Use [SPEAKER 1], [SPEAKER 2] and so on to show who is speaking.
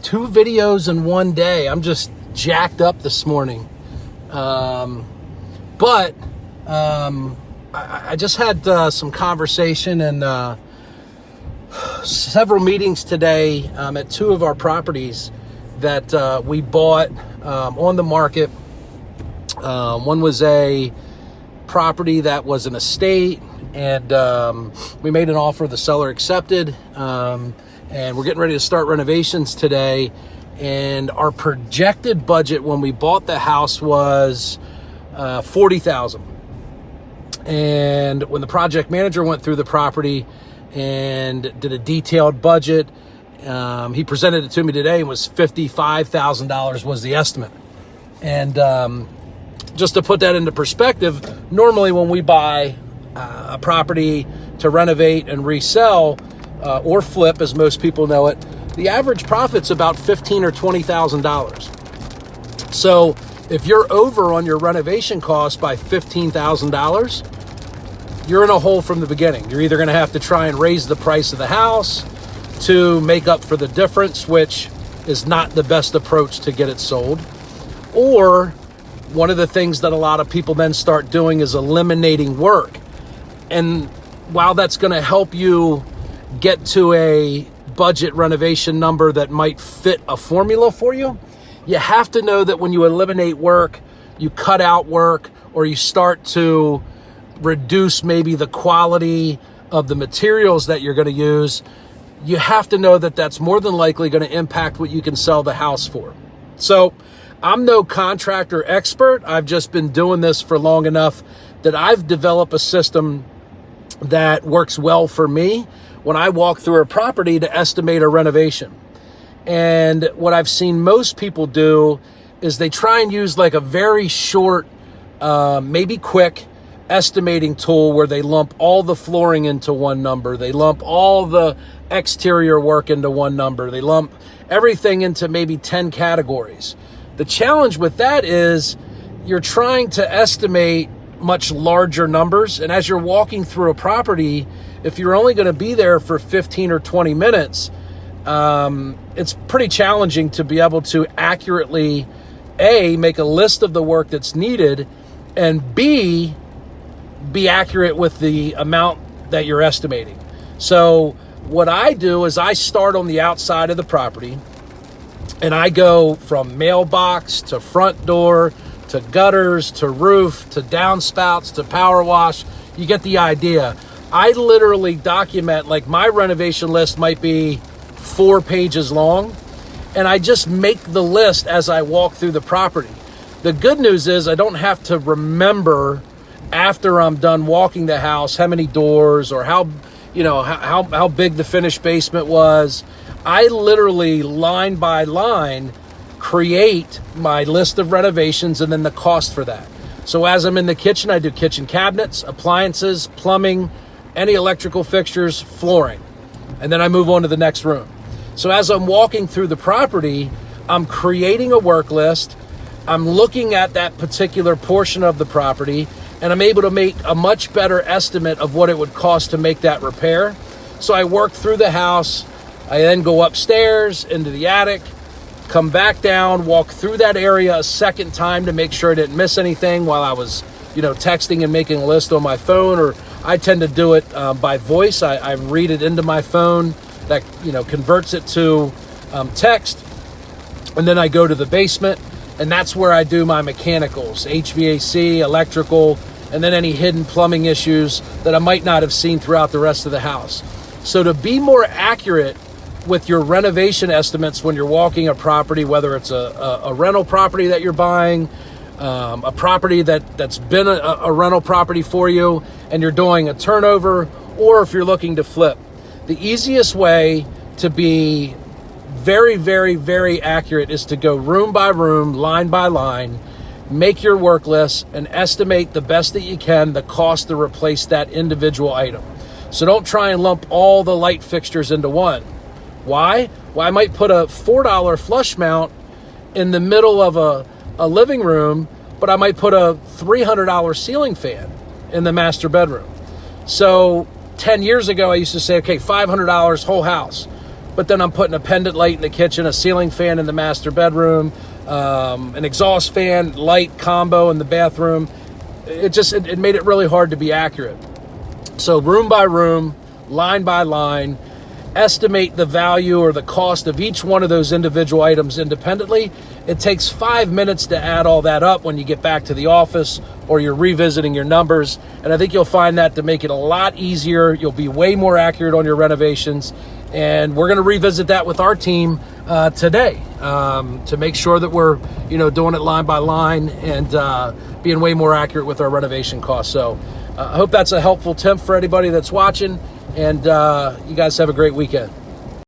[SPEAKER 1] 2 videos in one day. I'm just jacked up this morning. But I just had some conversation and several meetings today at 2 of our properties that we bought on the market. One was a property that was an estate, and we made an offer. The seller accepted, and we're getting ready to start renovations today. And our projected budget when we bought the house was $40,000. And when the project manager went through the property and did a detailed budget, he presented it to me today, and was $55,000 was the estimate. And just to put that into perspective, normally when we buy a property to renovate and resell or flip, as most people know it, the average profit's about $15,000 or $20,000. So if you're over on your renovation cost by $15,000, you're in a hole from the beginning. You're either going to have to try and raise the price of the house to make up for the difference, which is not the best approach to get it sold. Or one of the things that a lot of people then start doing is eliminating work. And while that's going to help you get to a budget renovation number that might fit a formula for you, you have to know that when you eliminate work, you cut out work, or you start to reduce maybe the quality of the materials that you're going to use, you have to know that that's more than likely going to impact what you can sell the house for. So I'm no contractor expert. I've just been doing this for long enough that I've developed a system that works well for me when I walk through a property to estimate a renovation. And what I've seen most people do is they try and use like a very short, maybe quick estimating tool where they lump all the flooring into one number. They lump all the exterior work into one number. They lump everything into maybe 10 categories. The challenge with that is you're trying to estimate much larger numbers. And as you're walking through a property, if you're only going to be there for 15 or 20 minutes, it's pretty challenging to be able to accurately, A, make a list of the work that's needed, and B, be accurate with the amount that you're estimating. So what I do is I start on the outside of the property, and I go from mailbox to front door to gutters to roof to downspouts to power wash. You get the idea. I literally document, like my renovation list might be 4 pages long, and I just make the list as I walk through the property. The good news is I don't have to remember after I'm done walking the house how many doors or how big the finished basement was. I literally line by line create my list of renovations and then the cost for that. So as I'm in the kitchen, I do kitchen cabinets, appliances, plumbing, any electrical fixtures, flooring, and then I move on to the next room. So as I'm walking through the property, I'm creating a work list. I'm looking at that particular portion of the property, and I'm able to make a much better estimate of what it would cost to make that repair. So I work through the house. I then go upstairs into the attic, come back down, walk through that area a second time to make sure I didn't miss anything while I was, texting and making a list on my phone, or I tend to do it by voice. I read it into my phone that, converts it to text. And then I go to the basement, and that's where I do my mechanicals, HVAC, electrical, and then any hidden plumbing issues that I might not have seen throughout the rest of the house. So to be more accurate with your renovation estimates when you're walking a property, whether it's a rental property that you're buying, a property that's been a rental property for you and you're doing a turnover, or if you're looking to flip, the easiest way to be very, very, very accurate is to go room by room, line by line, make your work list, and estimate the best that you can the cost to replace that individual item. So don't try and lump all the light fixtures into one. Why? Well, I might put a $4 flush mount in the middle of a living room, but I might put a $300 ceiling fan in the master bedroom. So 10 years ago, I used to say, okay, $500 whole house. but then I'm putting a pendant light in the kitchen, a ceiling fan in the master bedroom, an exhaust fan, light combo in the bathroom. It made it really hard to be accurate. So room by room, line by line, estimate the value or the cost of each one of those individual items independently. It takes 5 minutes to add all that up when you get back to the office or you're revisiting your numbers. And I think you'll find that to make it a lot easier. You'll be way more accurate on your renovations. And we're going to revisit that with our team today to make sure that we're, doing it line by line and being way more accurate with our renovation costs. So I hope that's a helpful tip for anybody that's watching. And you guys have a great weekend.